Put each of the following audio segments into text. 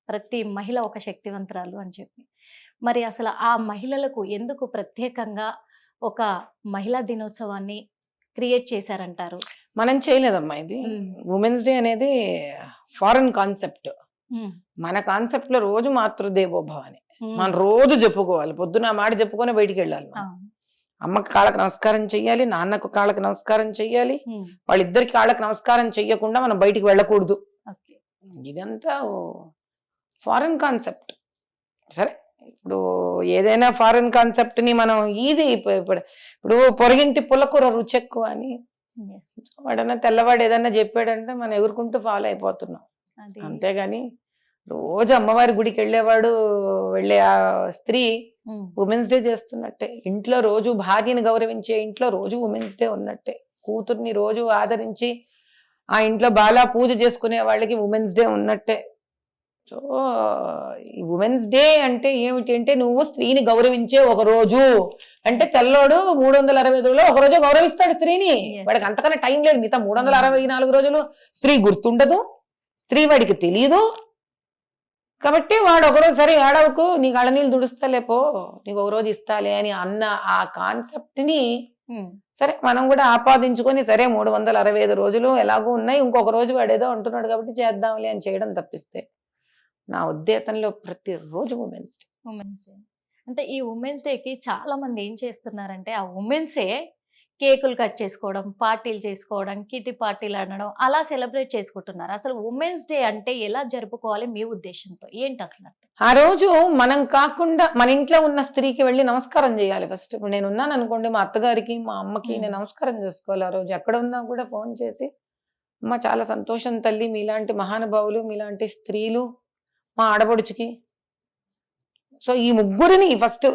ప్రతి మహిళ ఒక శక్తివంతురాలు అని చెప్పి. మరి అసలు ఆ మహిళలకు ఎందుకు ప్రత్యేకంగా ఒక మహిళా దినోత్సవాన్ని క్రియేట్ చేశారంటారు? మనం చేయలేదమ్మా ఇది. ఉమెన్స్ డే అనేది ఫారెన్ కాన్సెప్ట్. మన కాన్సెప్ట్ లో రోజు మాతృదేవోభవ అని మనం రోజు చెప్పుకోవాలి. పొద్దున మాట చెప్పుకొని బయటికి వెళ్ళాలి. అమ్మకి కాళ్ళకి నమస్కారం చెయ్యాలి, నాన్నకు కాళ్ళకి నమస్కారం చెయ్యాలి. వాళ్ళిద్దరికి కాళ్ళకి నమస్కారం చెయ్యకుండా మనం బయటికి వెళ్ళకూడదు. ఇదంతా ఫారెన్ కాన్సెప్ట్. సరే, ఇప్పుడు ఏదైనా ఫారెన్ కాన్సెప్ట్ ని మనం ఈజీ ఇప్పుడు పొరగింటి పుల్లకూర రుచెక్కువ అని వాడన్నా తెల్లవాడు ఏదన్నా చెప్పాడంటే మనం ఎగురుకుంటూ ఫాలో అయిపోతున్నాం. అంతేగాని రోజు అమ్మవారి గుడికి వెళ్ళే ఆ స్త్రీ ఉమెన్స్ డే చేస్తున్నట్టే. ఇంట్లో రోజు భార్యని గౌరవించే ఇంట్లో రోజు ఉమెన్స్ డే ఉన్నట్టే. కూతుర్ని రోజు ఆదరించి ఆ ఇంట్లో బాలా పూజ చేసుకునే వాళ్ళకి ఉమెన్స్ డే ఉన్నట్టే. సో ఈ ఉమెన్స్ డే అంటే ఏమిటి అంటే, నువ్వు స్త్రీని గౌరవించే ఒక రోజు అంటే, తెల్లోడు 365 ఒక రోజు గౌరవిస్తాడు స్త్రీని. వాడికి అంతకన్నా టైం లేదు. మిగతా 364 రోజులు స్త్రీ గుర్తుండదు, స్త్రీ వాడికి తెలియదు. కాబట్టి వాడు ఒకరోజు సరే ఏడవకు, నీ కళ్ళ నీళ్ళు తుడుస్తాలేపో, నీకు ఒక రోజు ఇస్తాలే అని అన్న ఆ కాన్సెప్ట్ ని సరే మనం కూడా ఆపాదించుకొని, సరే 365 రోజులు ఎలాగో ఉన్నాయి, ఇంకొక రోజు వాడు ఏదో అంటున్నాడు కాబట్టి చేద్దాంలే అని చేయడం తప్పిస్తే, నా ఉద్దేశంలో ప్రతిరోజు ఉమెన్స్ డే. అంటే ఈ ఉమెన్స్ డేకి చాలా మంది ఏం చేస్తున్నారంటే, ఆ ఉమెన్సే కేకులు కట్ చేసుకోవడం, పార్టీలు చేసుకోవడం, కిటీ పార్టీలు ఆడడం, అలా సెలబ్రేట్ చేసుకుంటున్నారు. అసలు ఉమెన్స్ డే అంటే ఎలా జరుపుకోవాలి మీ ఉద్దేశంతో? ఏంటి అసలు? ఆ రోజు మనం కాకుండా మన ఇంట్లో ఉన్న స్త్రీకి వెళ్ళి నమస్కారం చేయాలి. ఫస్ట్ ఇప్పుడు నేను ఉన్నాను అనుకోండి, మా అత్తగారికి మా అమ్మకి నేను నమస్కారం చేసుకోవాలి. ఆ రోజు ఎక్కడ ఉన్నా కూడా ఫోన్ చేసి, అమ్మ చాలా సంతోషం తల్లి, మీలాంటి మహానుభావులు, మీలాంటి స్త్రీలు మా ఆడపడుచుకి. సో ఈ ముగ్గురిని ఫస్ట్,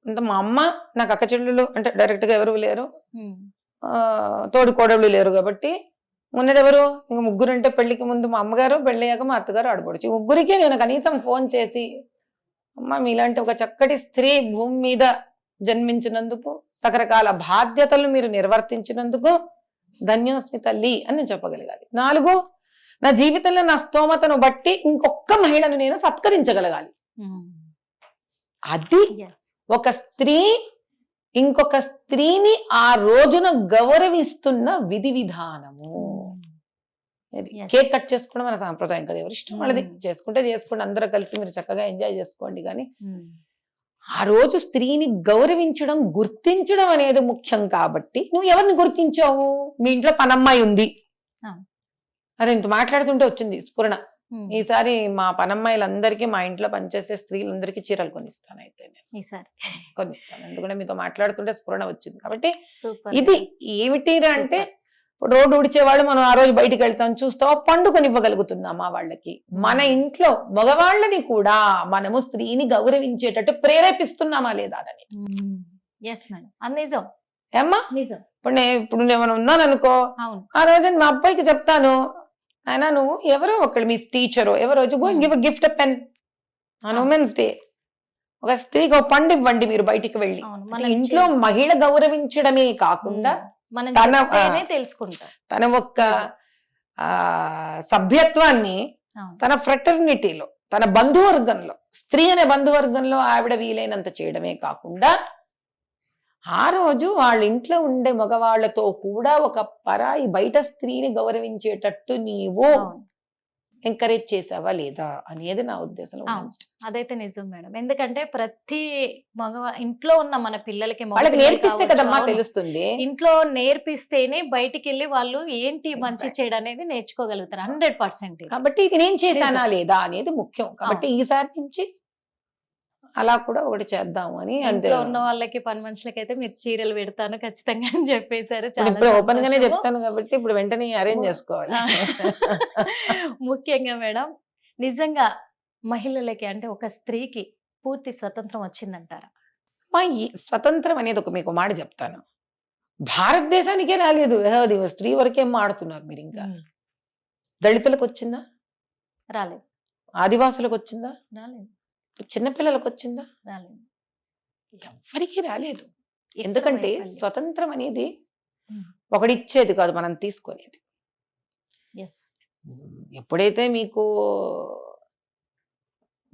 అంటే మా అమ్మ, నాకు అక్క చెల్లెళ్ళు అంటే డైరెక్ట్ గా ఎవరు లేరు, తోడి కోడళ్ళు లేరు కాబట్టి ఉన్నదెవరు ఇంక ముగ్గురు. అంటే పెళ్లికి ముందు మా అమ్మగారు, పెళ్ళయ్యాక మా అత్తగారు, ఆడపడుచు, ముగ్గురికి నేను కనీసం ఫోన్ చేసి, అమ్మ మీలాంటి ఒక చక్కటి స్త్రీ భూమి మీద జన్మించినందుకు, రకరకాల బాధ్యతలు మీరు నిర్వర్తించినందుకు ధన్యోస్మి తల్లి అని నేను చెప్పగలగాలి. 4, నా జీవితంలో నా స్తోమతను బట్టి ఇంకొక మహిళను నేను సత్కరించగలగాలి. అది ఒక స్త్రీ ఇంకొక స్త్రీని ఆ రోజున గౌరవిస్తున్న విధి విధానము. కేక్ కట్ చేసుకోవడం మన సాంప్రదాయం కదా, ఎవరి ఇష్టం వాళ్ళది, చేసుకుంటే చేసుకోండి, అందరూ కలిసి మీరు చక్కగా ఎంజాయ్ చేసుకోండి. కానీ ఆ రోజు స్త్రీని గౌరవించడం, గుర్తించడం అనేది ముఖ్యం. కాబట్టి నువ్వు ఎవరిని గుర్తించావు? మీ ఇంట్లో పనమ్మాయి ఉంది, అరే ఇంత మాట్లాడుతుంటే వచ్చింది స్ఫురణ, ఈసారి మా పనమ్మాయిలందరికీ, మా ఇంట్లో పనిచేసే స్త్రీలందరికీ చీరలు కొనిస్తాను. అయితే నేను కొనిస్తాను, ఎందుకంటే మీతో మాట్లాడుతుంటే స్ఫురణ వచ్చింది. కాబట్టి ఇది ఏమిటి అంటే, రోడ్డు ఉడిచేవాళ్ళు మనం ఆ రోజు బయటికి వెళ్తాం, చూస్తావా పండు కొనివ్వగలుగుతున్నామా వాళ్ళకి? మన ఇంట్లో మగవాళ్ళని కూడా మనము స్త్రీని గౌరవించేటట్టు ప్రేరేపిస్తున్నామా లేదా అని. ఏమ్మా, ఇప్పుడు నేను ఉన్నాను అనుకో, ఆ రోజు మా అబ్బాయికి చెప్తాను, అయినా నువ్వు ఎవరో ఒకళ్ళు, మీ టీచరు ఎవరో give a gift pen on women's day. ఒక స్త్రీకి ఒక పండు ఇవ్వండి మీరు బయటికి వెళ్ళి. ఇంట్లో మహిళ గౌరవించడమే కాకుండా తన ఒక్క సభ్యత్వాన్ని తన ఫ్రెటర్నిటీలో, తన బంధువర్గంలో, స్త్రీ అనే బంధువర్గంలో ఆవిడ వీలైనంత చేయడమే కాకుండా, ఆ రోజు వాళ్ళ ఇంట్లో ఉండే మగవాళ్లతో కూడా ఒక పరాయి బయట స్త్రీని గౌరవించేటట్టు నీవు ఎంకరేజ్ చేసావా లేదా అనేది నా ఉద్దేశం. అదైతే నిజం మేడం. ఎందుకంటే ప్రతి ఇంట్లో ఉన్న మన పిల్లలకి వాళ్ళకి నేర్పిస్తే కదమ్మా తెలుస్తుంది. ఇంట్లో నేర్పిస్తేనే బయటికి వెళ్ళి వాళ్ళు ఏంటి మంచి చెడు అనేది నేర్చుకోగలుగుతారు 100%. కాబట్టి ఇది నేను చేశానా లేదా అనేది ముఖ్యం. కాబట్టి ఈసారి నుంచి అలా కూడా ఒకటి చేద్దాము అని. అంతే, ఉన్న వాళ్ళకి, పని మనుషులకి అయితే మీరు చీరలు పెడతాను ఖచ్చితంగా అని చెప్పేశారు. ఇప్పుడు ఓపెన్ గానే చెప్తాను కాబట్టి ఇప్పుడు వెంటనే అరేంజ్ చేసుకోవాలి. ముఖ్యంగా మేడం, నిజంగా మహిళలకి అంటే ఒక స్త్రీకి పూర్తి స్వతంత్రం వచ్చిందంటారా? ఈ స్వతంత్రం అనేది మీకు మాట చెప్తాను, భారతదేశానికే రాలేదు. అది స్త్రీ వరకేం మాడుతున్నారు మీరు. ఇంకా దళితులకు వచ్చిందా? రాలేదు. ఆదివాసులకు వచ్చిందా? రాలేదు. చిన్నపిల్లలకు వచ్చిందా? రాలేదు. ఎవరికి రాలేదు. ఎందుకంటే స్వతంత్రం అనేది ఒకడిచ్చేది కాదు, మనం తీసుకునేది. ఎప్పుడైతే మీకు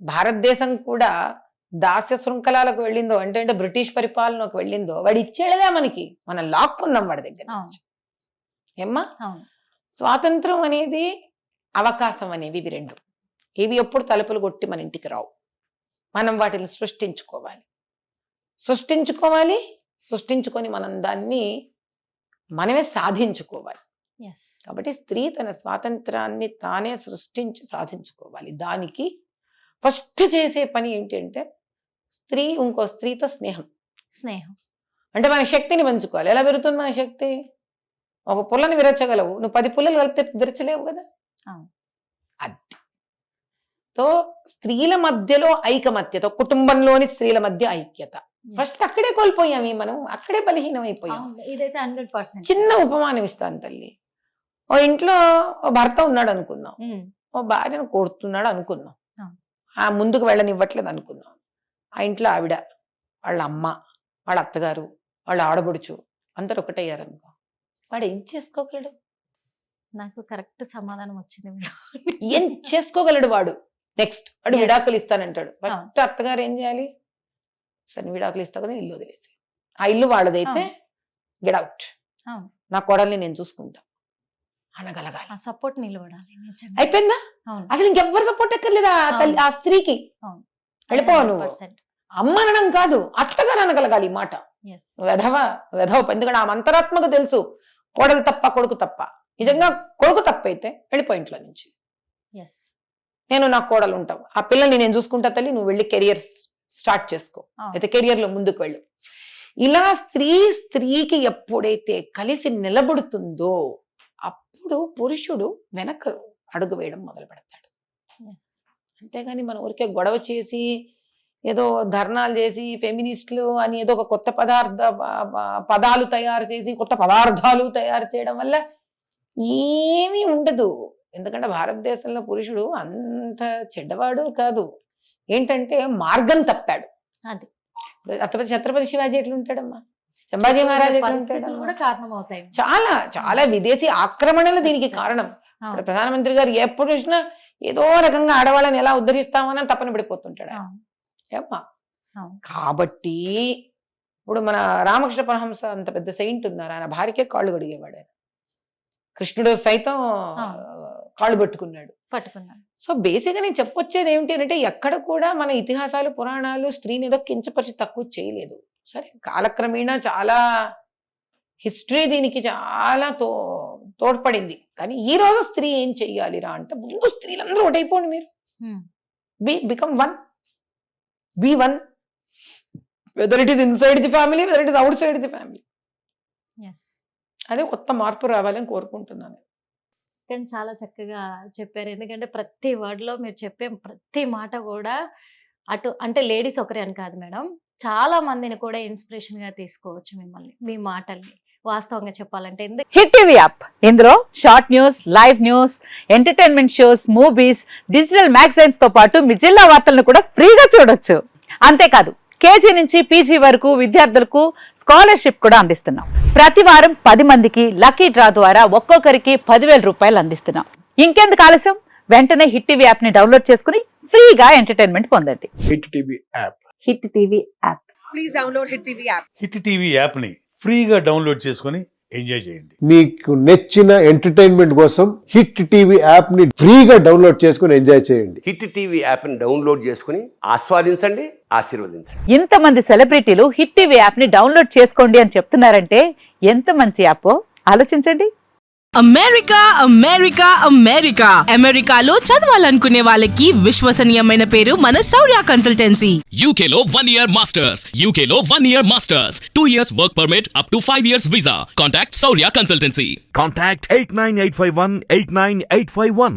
భారతదేశం కూడా దాస్య శృంఖలాలకు వెళ్ళిందో అంటే బ్రిటిష్ పరిపాలనకు వెళ్ళిందో వాడు ఇచ్చేళ్ళదా మనకి, మనం లాక్కున్నాం వాడి దగ్గర నుంచి. ఏమ్మా, స్వాతంత్రం అనేది అవకాశం అనేవి ఇవి రెండు. ఇవి ఎప్పుడు తలుపులు కొట్టి మన ఇంటికి రావు. మనం వాటిని సృష్టించుకొని మనం దాన్ని మనమే సాధించుకోవాలి. కాబట్టి స్త్రీ తన స్వాతంత్రాన్ని తానే సృష్టించి సాధించుకోవాలి. దానికి ఫస్ట్ చేసే పని ఏంటంటే స్త్రీ ఇంకో స్త్రీతో స్నేహం. అంటే మన శక్తిని పంచుకోవాలి. ఎలా పెరుగుతుంది మన శక్తి? ఒక పుల్లని విరచగలవు, నువ్వు 10 పుల్లలు కలిపితే విరచలేవు కదా. అది తో స్త్రీల మధ్యలో ఐకమత్యత, కుటుంబంలోని స్త్రీల మధ్య ఐక్యత ఫస్ట్ అక్కడే కోల్పోయాము మనం, అక్కడే బలహీనం అయిపోయాం. ఇదైతే 100%. చిన్న ఉపమానం ఇస్తాను తల్లి. ఓ ఇంట్లో ఓ భర్త ఉన్నాడు అనుకుందాం, ఓ భార్యను కొడుతున్నాడు అనుకుందాం, ఆ ముందుకు వెళ్ళనివ్వట్లేదు అనుకుందాం. ఆ ఇంట్లో ఆవిడ, వాళ్ళ అమ్మ, వాళ్ళ అత్తగారు, వాళ్ళ ఆడబడుచు అందరు ఒకటయ్యారనుకో, వాడు ఏం చేసుకోగలడు? నాకు కరెక్ట్ సమాధానం వచ్చింది. ఏం చేసుకోగలడు వాడు? నెక్స్ట్ వాడు విడాకులు ఇస్తానంటాడు. ఫస్ట్ అత్తగారు ఏం చేయాలి? సరే విడాకులు ఇస్తా కదా, ఇల్లు వదిలేసి, ఆ ఇల్లు వాళ్ళదైతే గెట్ అవుట్, నా కోడల్ని నేను చూసుకుంటా అనగలగాలి. సపోర్ట్ నిలబడాలి. అయిపోయిందా? అసలు ఇంకెవ్వరు సపోర్ట్ ఎక్కర్లేదా ఆ స్త్రీకి? వెళ్ళిపోవు నువ్వు. అమ్మ అనడం కాదు, అత్తగారు అనగలగాలి ఈ మాట. వెధవ ఎందుకంటే ఆ అంతరాత్మకు తెలుసు కోడలు తప్ప కొడుకు తప్ప. నిజంగా కొడుకు తప్పైతే వెళ్ళిపో ఇంట్లో నుంచి, నేను నా కోడలు ఉంటాం, ఆ పిల్లల్ని నేను చూసుకుంటా తల్లి, నువ్వు వెళ్ళి కెరియర్ స్టార్ట్ చేసుకో, అయితే కెరియర్ లో ముందుకు వెళ్ళు. ఇలా స్త్రీకి ఎప్పుడైతే కలిసి నిలబడుతుందో అప్పుడు పురుషుడు వెనక అడుగు వేయడం మొదలు పెడతాడు. అంతేగాని మనం ఊరికే గొడవ చేసి ఏదో ధర్నాలు చేసి ఫెమినిస్టులు అని ఏదో ఒక కొత్త పదాలు తయారు చేసి కొత్త పదార్థాలు తయారు చేయడం వల్ల ఏమీ ఉండదు. ఎందుకంటే భారతదేశంలో పురుషుడు అంత చెడ్డవాడు కాదు. ఏంటంటే మార్గం తప్పాడు. అది ఛత్రపతి శివాజీ ఎట్లుంటాడమ్మా, సంభాజీ మహారాజ్ ఎట్లుంటాడు? చాలా చాలా విదేశీ ఆక్రమణలు దీనికి కారణం. ప్రధానమంత్రి గారు ఎప్పుడు చూసినా ఏదో రకంగా ఆడవాళ్ళని ఎలా ఉద్ధరిస్తామని తప్పన పడిపోతుంటాడు. ఏమ్మా, కాబట్టి ఇప్పుడు మన రామకృష్ణ పరమహంస అంత పెద్ద సెయింట్ ఉన్నారు, ఆయన భార్యకే కాళ్ళు కడిగేవాడు. ఆయన కృష్ణుడు సైతం కాళ్ళు పట్టుకున్నాడు. సో బేసిక్ గా నేను చెప్పొచ్చేది ఏమిటి అంటే, ఎక్కడ కూడా మన ఇతిహాసాలు పురాణాలు స్త్రీని ఏదో కించపరిచి తక్కువ చేయలేదు. సరే, కాలక్రమేణా చాలా హిస్టరీ దీనికి చాలా తోడ్పడింది. కానీ ఈ రోజు స్త్రీ ఏం చెయ్యాలిరా అంటే, ముందు స్త్రీలందరూ ఒకటైపోండి, మీరు become one, be one, whether it is inside the family, whether it is outside the family. అదే కొత్త మార్పు రావాలని కోరుకుంటున్నాను. కానీ చాలా చక్కగా చెప్పారు. ఎందుకంటే ప్రతి వర్డ్లో మీరు చెప్పే ప్రతి మాట కూడా అటు అంటే లేడీస్ ఒకరే అని కాదు మేడం, చాలా మందిని కూడా ఇన్స్పిరేషన్ గా తీసుకోవచ్చు మిమ్మల్ని, మీ మాటల్ని. వాస్తవంగా చెప్పాలంటే హిట్ టీవీ యాప్, ఇందులో short news, live news, entertainment shows, movies, digital magazines తో పాటు మీ జిల్లా వార్తలను కూడా ఫ్రీగా చూడొచ్చు. అంతేకాదు కేజీ నుంచి పీజీ వరకు విద్యార్థులకు స్కాలర్షిప్ కూడా అందిస్తున్నాం. ప్రతి వారం 10 మందికి లక్కీ డ్రా ద్వారా ఒక్కొక్కరికి 10,000 రూపాయలు అందిస్తున్నాం. ఇంకెందుకు ఆలస్యం, వెంటనే హిట్ టీవీ యాప్ ని డౌన్లోడ్ చేసుకుని ఫ్రీగా ఎంటర్టైన్మెంట్ పొందండి. Hit TV app, hit TV app, please download hit TV app. Hit TV app ని ఫ్రీగా డౌన్లోడ్ చేసుకుని ఎంజాయ్ చేయండి. మీకు నచ్చిన ఎంటర్టైన్మెంట్ కోసం హిట్ టీవీ యాప్ ని ఫ్రీగా డౌన్లోడ్ చేసుకుని ఎంజాయ్ చేయండి. హిట్ టీవీ యాప్ ని డౌన్లోడ్ చేసుకుని ఆస్వాదించండి, ఆశీర్వదించండి. ఇంతమంది సెలబ్రిటీలు హిట్ టీవీ యాప్ ని డౌన్లోడ్ చేసుకోండి అని చెప్తున్నారంటే ఎంత మంచి యాప్ ఆలోచించండి. అమెరికా అమెరికా అమెరికా అమెరికాలో చదవాలనుకునే వాళ్ళకి విశ్వసనీయమైన పేరు మన శౌర్య కన్సల్టెన్సీ. UK లో 1 year masters, UK లో 1 year masters, 2 years work permit up to 5 years visa. Contact Saurya Consultancy. Contact 89851 89851.